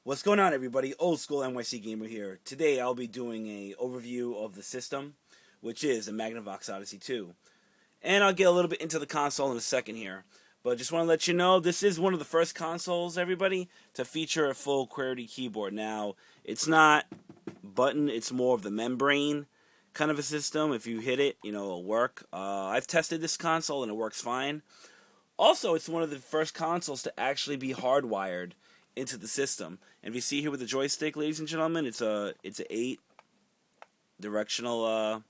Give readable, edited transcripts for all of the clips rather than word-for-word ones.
What's going on, everybody? OldSchoolNYCGamer here. Today I'll be doing an overview of the system, which is the Magnavox Odyssey 2. And I'll get a little bit into the console in a second here. But just want to let you know, this is one of the first consoles, everybody, to feature a full QWERTY keyboard. Now, it's not button, it's more of the membrane kind of a system. If you hit it, it'll work. I've tested this console and it works fine. Also, it's one of the first consoles to actually be hardwired into the system. And if you see here with the joystick, ladies and gentlemen, it's a 8 directional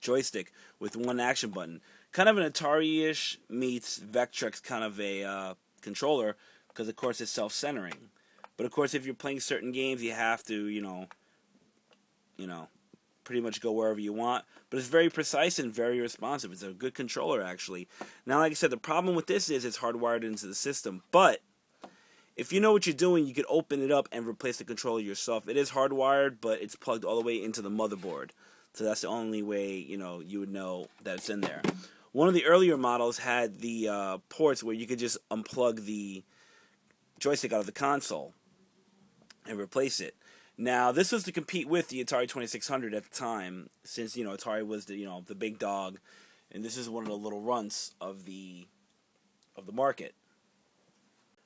joystick with one action button. Kind of an Atari-ish meets Vectrex kind of a controller, because of course it's self-centering. But of course, if you're playing certain games, you have to, pretty much go wherever you want. But it's very precise and very responsive. It's a good controller, actually. Now, like I said, the problem with this is it's hardwired into the system. But if you know what you're doing, you could open it up and replace the controller yourself. It is hardwired, but it's plugged all the way into the motherboard. So that's the only way, you would know that it's in there. One of the earlier models had the ports where you could just unplug the joystick out of the console and replace it. Now, this was to compete with the Atari 2600 at the time, since, Atari was the big dog, and this is one of the little runts of the market.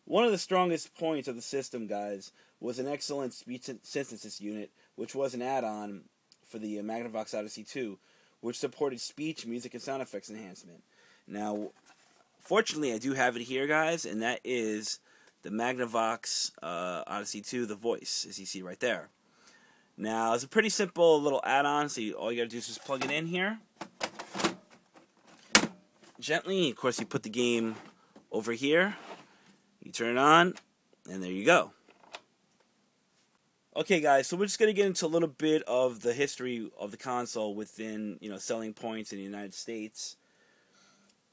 One of the strongest points of the system, guys, was an excellent speech synthesis unit, which was an add-on for the Magnavox Odyssey 2, which supported speech, music, and sound effects enhancement. Now, fortunately, I do have it here, guys, and that is the Magnavox Odyssey 2, the voice, as you see right there. Now, it's a pretty simple little add-on, so all you gotta do is just plug it in here. Gently, of course, you put the game over here. You turn it on, and there you go. Okay, guys, so we're just going to get into a little bit of the history of the console within, selling points in the United States,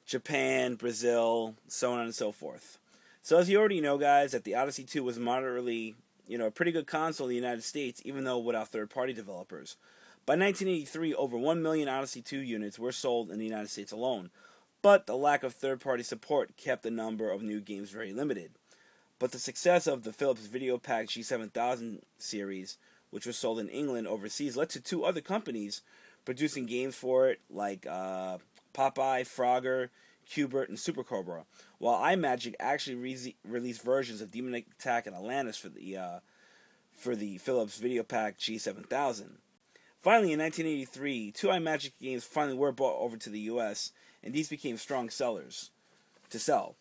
Japan, Brazil, so on and so forth. So as you already know, guys, that the Odyssey 2 was moderately, a pretty good console in the United States, even though without third-party developers. By 1983, over 1 million Odyssey 2 units were sold in the United States alone. But the lack of third-party support kept the number of new games very limited. But the success of the Phillips Videopac G7000 series, which was sold in England overseas, led to two other companies producing games for it, like Popeye, Frogger, Q*bert, and Super Cobra, while iMagic actually released versions of Demon Attack and Atlantis for the Phillips Videopac G7000. Finally, in 1983, two iMagic games finally were brought over to the U.S., and these became strong sellers to sell.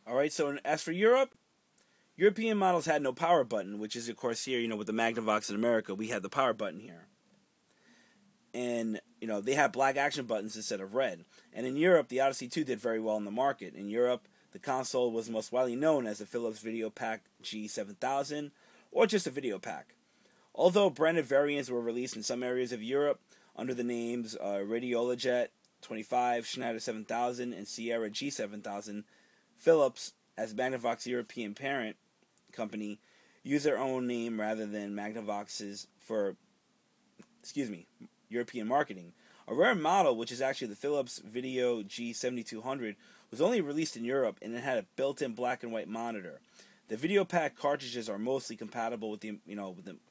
Alright, so as for Europe, European models had no power button, which is, of course, here, with the Magnavox in America, we had the power button here. And, they had black action buttons instead of red. And in Europe, the Odyssey 2 did very well in the market. In Europe, the console was most widely known as the Phillips Videopac G7000, or just a Videopac. Although branded variants were released in some areas of Europe under the names Radiolajet 25, Schneider 7000, and Sierra G7000, Phillips, as Magnavox European parent company, used their own name rather than Magnavox's for, European marketing. A rare model, which is actually the Philips Video G7200, was only released in Europe, and it had a built-in black and white monitor. The Videopac cartridges are mostly compatible with the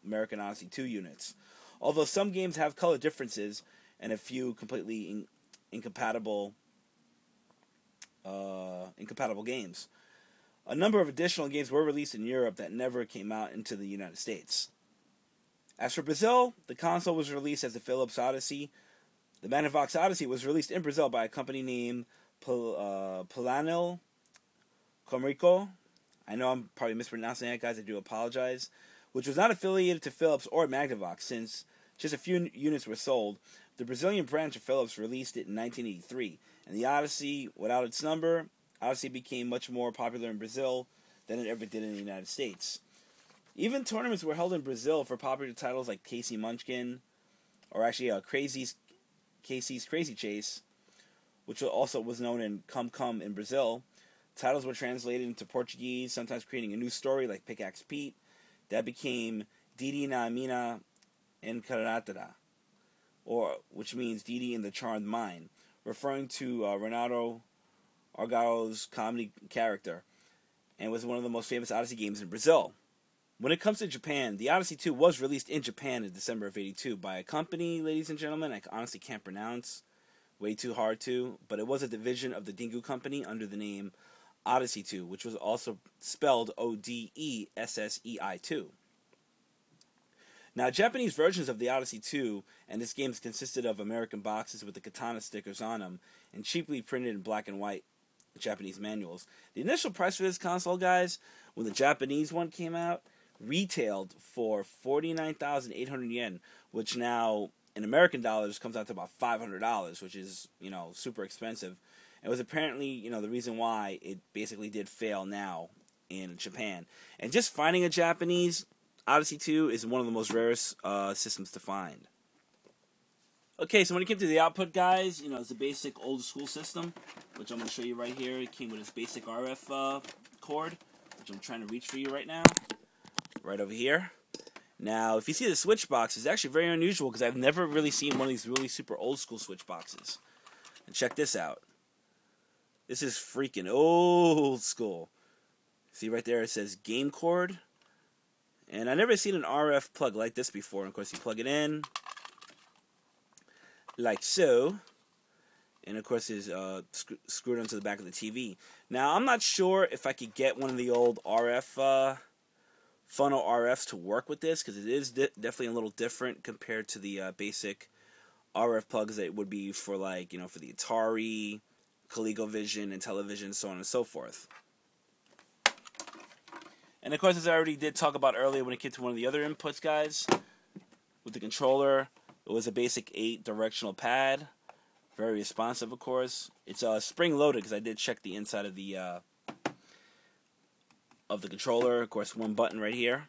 American Odyssey 2 units, although some games have color differences and a few completely incompatible games. A number of additional games were released in Europe that never came out into the United States. As for Brazil, the console was released as the Phillips Odyssey. The Magnavox Odyssey was released in Brazil by a company named Plano Comrico. I know I'm probably mispronouncing that, guys. I do apologize. Which was not affiliated to Phillips or Magnavox, since just a few units were sold. The Brazilian branch of Phillips released it in 1983, and the Odyssey, without its number, Odyssey became much more popular in Brazil than it ever did in the United States. Even tournaments were held in Brazil for popular titles like Casey Munchkin, or actually Casey's Crazy Chase, which also was known in Come Come in Brazil. Titles were translated into Portuguese, sometimes creating a new story like Pickaxe Pete, that became Didi na Mina Encantada, which means Didi in the Charmed Mine, referring to Renato Argao's comedy character. and was one of the most famous Odyssey games in Brazil. When it comes to Japan, the Odyssey 2 was released in Japan in December of '82 by a company, ladies and gentlemen, I honestly can't pronounce, way too hard to, but it was a division of the Dingu Company under the name Odyssey 2, which was also spelled Odessei 2. Now, Japanese versions of the Odyssey 2 and this game consisted of American boxes with the katana stickers on them and cheaply printed in black and white Japanese manuals. The initial price for this console, guys, when the Japanese one came out, retailed for 49,800 yen, which now in American dollars comes out to about $500, which is, super expensive. It was apparently, the reason why it basically did fail now in Japan. And just finding a Japanese Odyssey 2 is one of the most rarest systems to find. Okay, so when it came to the output, guys, it's a basic old school system, which I'm going to show you right here. It came with its basic RF cord, which I'm trying to reach for you right now. Right over here. Now, if you see the switch box, it's actually very unusual because I've never really seen one of these really super old school switch boxes. And check this out. This is freaking old school. See right there, it says game cord. And I've never seen an RF plug like this before. And of course, you plug it in like so. And of course, it's screwed onto the back of the TV. Now, I'm not sure if I could get one of the old RF funnel RFs to work with this, because it is definitely a little different compared to the basic RF plugs that it would be for, like, for the Atari, Colecovision, and television, so on and so forth. And of course, as I already did talk about earlier when it came to one of the other inputs, guys, with the controller, it was a basic 8-directional pad. Very responsive, of course. It's spring-loaded, because I did check the inside of the controller. Of course, one button right here.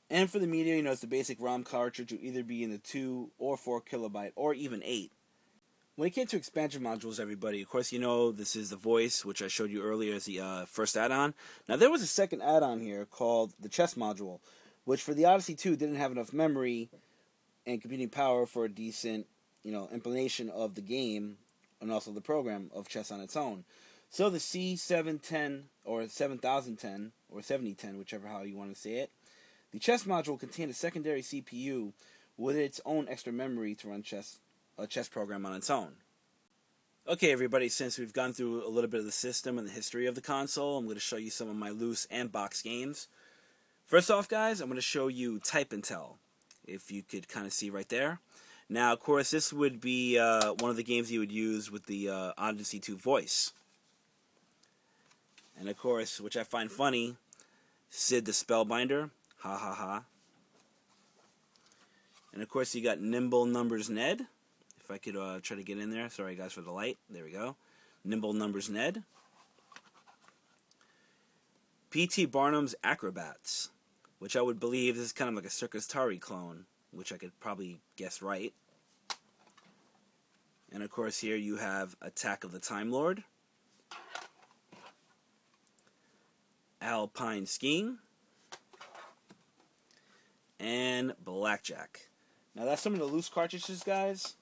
And for the media, it's the basic ROM cartridge. Will either be in the 2 or 4 kilobyte, or even 8. When it came to expansion modules, everybody, of course, this is the voice, which I showed you earlier as the first add-on. Now, there was a second add-on here called the chess module, which for the Odyssey 2 didn't have enough memory and computing power for a decent, implementation of the game and also the program of chess on its own. So the C710 or 7010 or 7010, whichever how you want to say it, the chess module contained a secondary CPU with its own extra memory to run a chess program on its own. Okay, everybody, since we've gone through a little bit of the system and the history of the console, I'm going to show you some of my loose and box games. First off, guys, I'm going to show you Type and Tell, if you could kind of see right there. Now, of course, this would be one of the games you would use with the Odyssey 2 voice. And of course, which I find funny, Sid the Spellbinder, ha ha ha. And of course, you got Nimble Numbers Ned. If I could try to get in there. Sorry, guys, for the light. There we go. Nimble Numbers Ned. P.T. Barnum's Acrobats, which I would believe is kind of like a Circus Atari clone, which I could probably guess right. And of course, here you have Attack of the Time Lord. Alpine Skiing. And Blackjack. Now, that's some of the loose cartridges, guys.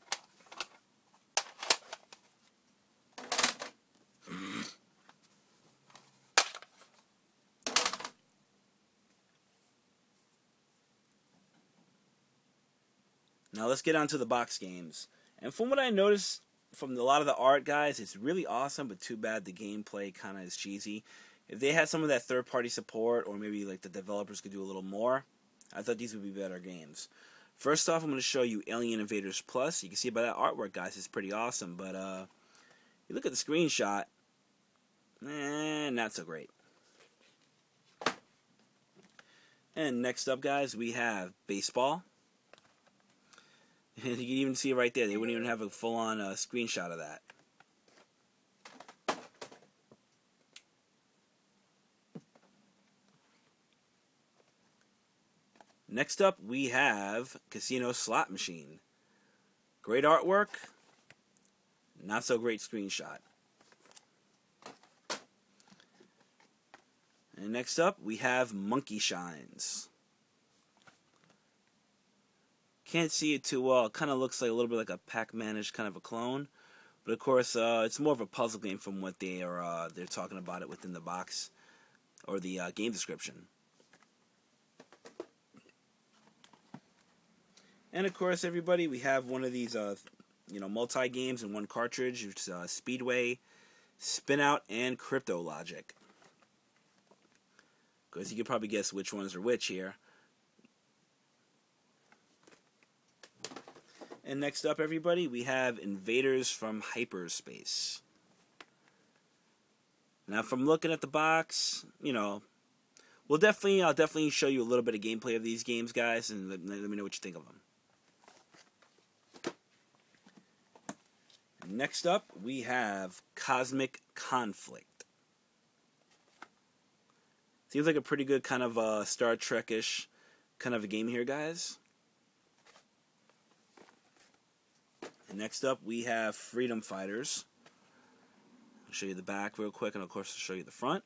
Now let's get on to the box games. And from what I noticed from a lot of the art, guys, it's really awesome, but too bad the gameplay kind of is cheesy. If they had some of that third-party support, or maybe like the developers could do a little more, I thought these would be better games. First off, I'm going to show you Alien Invaders Plus. You can see by that artwork, guys, it's pretty awesome. But you look at the screenshot, not so great. And next up, guys, we have Baseball. And you can even see right there, they wouldn't even have a full-on screenshot of that. Next up, we have Casino Slot Machine. Great artwork, not so great screenshot. And next up, we have Monkey Shines. Can't see it too well. It kind of looks like a little bit like a Pac-Man-ish kind of a clone. But of course, it's more of a puzzle game from what they're talking about it within the box or the game description. And of course, everybody, we have one of these, multi games in one cartridge. It's Speedway, Spin Out, and Crypto Logic. Because you could probably guess which ones are which here. And next up, everybody, we have Invaders from Hyperspace. Now, from looking at the box, I'll definitely show you a little bit of gameplay of these games, guys, and let me know what you think of them. Next up, we have Cosmic Conflict. Seems like a pretty good kind of Star Trek-ish kind of a game here, guys. And next up, we have Freedom Fighters. I'll show you the back real quick, and of course, I'll show you the front.